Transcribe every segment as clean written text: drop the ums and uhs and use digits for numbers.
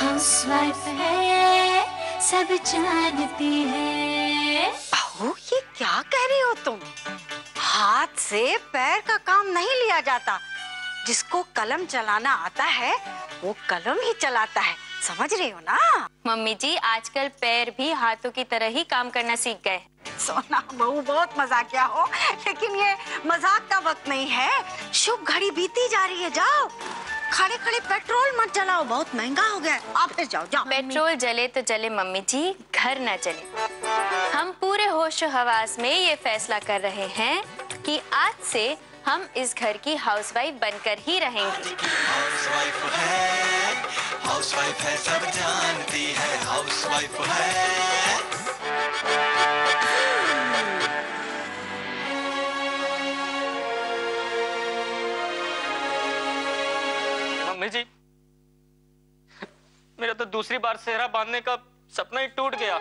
Housewife है, सब जानती है। बहू, ये क्या कह रही हो तुम? हाथ से पैर का काम नहीं लिया जाता। जिसको कलम चलाना आता है वो कलम ही चलाता है, समझ रही हो ना? मम्मी जी, आजकल पैर भी हाथों की तरह ही काम करना सीख गए। सोना बहू, बहुत मजाकिया हो, लेकिन ये मजाक का वक्त नहीं है। शुभ घड़ी बीती जा रही है, जाओ। खड़े खड़े पेट्रोल मत जलाओ, बहुत महंगा हो गया है। आप फिर जाओ जाओ। पेट्रोल जले तो जले मम्मी जी, घर न जले। हम पूरे होशो हवास में ये फैसला कर रहे हैं कि आज से हम इस घर की हाउसवाइफ बनकर ही रहेंगे। हाउसवाइफ है, सब जानती है, हाउसवाइफ है। मम्मी जी, मेरा तो दूसरी बार सेहरा बांधने का सपना ही टूट गया।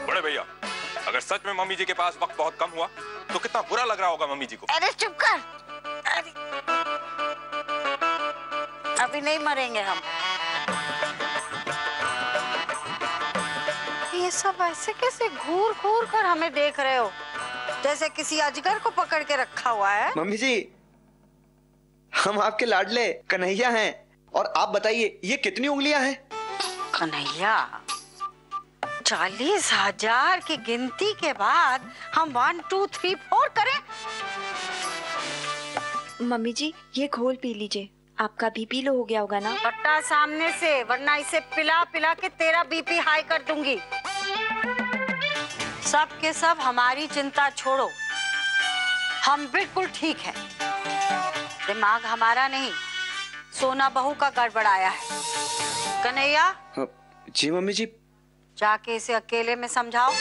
बड़े भैया, अगर सच में मम्मी जी के पास वक्त बहुत कम हुआ तो कितना बुरा लग रहा होगा मम्मी जी को। अरे चुप कर। अरे अभी नहीं मरेंगे हम। ये सब ऐसे कैसे घूर घूर कर हमें देख रहे हो, जैसे किसी अजगर को पकड़ के रखा हुआ है। मम्मी जी, हम आपके लाडले कन्हैया हैं, और आप बताइए ये कितनी उंगलियां हैं? कन्हैया, 40,000 की गिनती के बाद हम 1 2 3 4 करें? मम्मी जी, ये घोल पी लीजिए, आपका बीपी लो हो गया होगा ना। हटा सामने से, वरना इसे पिला पिला के तेरा बीपी हाई कर दूंगी। सब के सब हमारी चिंता छोड़ो, हम बिल्कुल ठीक हैं। दिमाग हमारा नहीं, सोना बहू का गड़बड़ाया है। कन्हैया। जी मम्मी जी। जाके इसे अकेले में समझाओ।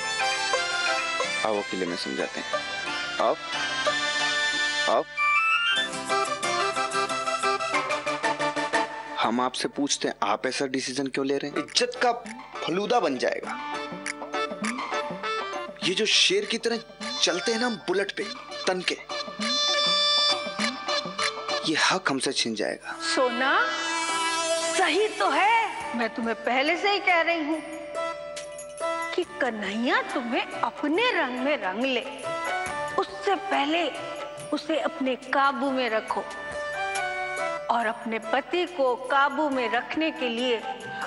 आओ, अकेले में समझाते हैं। आओ आओ। हम आपसे पूछते हैं, आप ऐसा डिसीजन क्यों ले रहे हैं? इज्जत का फलूदा बन जाएगा। ये जो शेर की तरह चलते हैं ना बुलेट पे तन के, ये हक हमसे छिन जाएगा। सोना, सही तो है। मैं तुम्हें पहले से ही कह रही हूँ कि कन्हैया तुम्हें अपने रंग में रंग ले। उससे पहले उसे अपने काबू में रखो, और अपने पति को काबू में रखने के लिए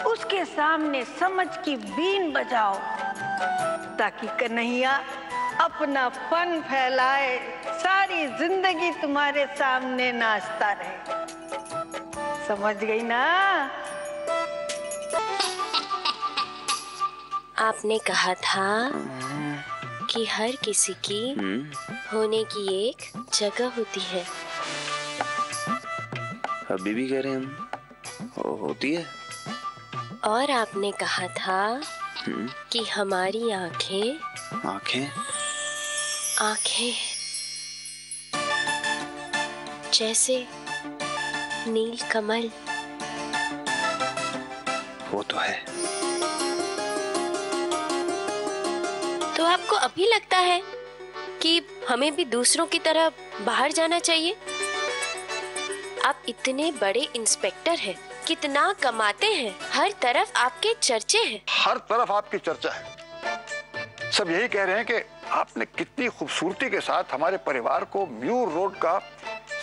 उसके सामने समझ की बीन बजाओ, ताकि कन्हैया अपना फन फैलाए, सारी जिंदगी तुम्हारे सामने नाचता रहे। समझ गई ना? आपने कहा था कि हर किसी की होने की एक जगह होती है। अभी भी कह रहे हैं हम, होती है। और आपने कहा था कि हमारी आंखें आंखें जैसे नील कमल। वो तो है। तो आपको अभी लगता है कि हमें भी दूसरों की तरह बाहर जाना चाहिए? आप इतने बड़े इंस्पेक्टर हैं, कितना कमाते हैं, हर तरफ आपके चर्चे हैं। हर तरफ आपकी चर्चा है। सब यही कह रहे हैं कि आपने कितनी खूबसूरती के साथ हमारे परिवार को म्यूर रोड का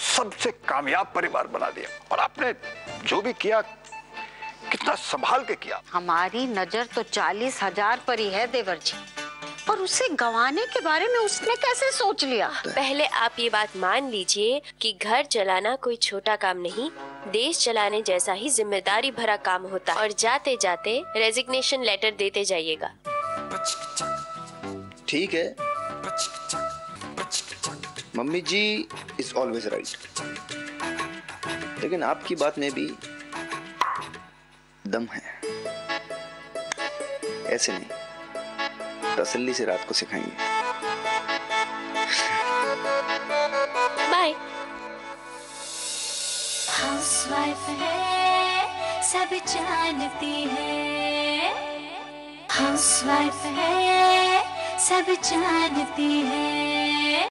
सबसे कामयाब परिवार बना दिया, और आपने जो भी किया कितना संभाल के किया। हमारी नजर तो 40,000 पर ही है देवर जी, और उसे गंवाने के बारे में उसने कैसे सोच लिया? पहले आप ये बात मान लीजिए कि घर चलाना कोई छोटा काम नहीं, देश चलाने जैसा ही जिम्मेदारी भरा काम होता है। और जाते जाते रेजिग्नेशन लेटर देते जाइएगा। ठीक है, mummy ji is always right, लेकिन आपकी बात में भी दम है। ऐसे नहीं, तसल्ली से रात को सिखाएंगे। बाय। हाउसवाइफ है, सब जानती है। हाउसवाइफ है, सब जानती है।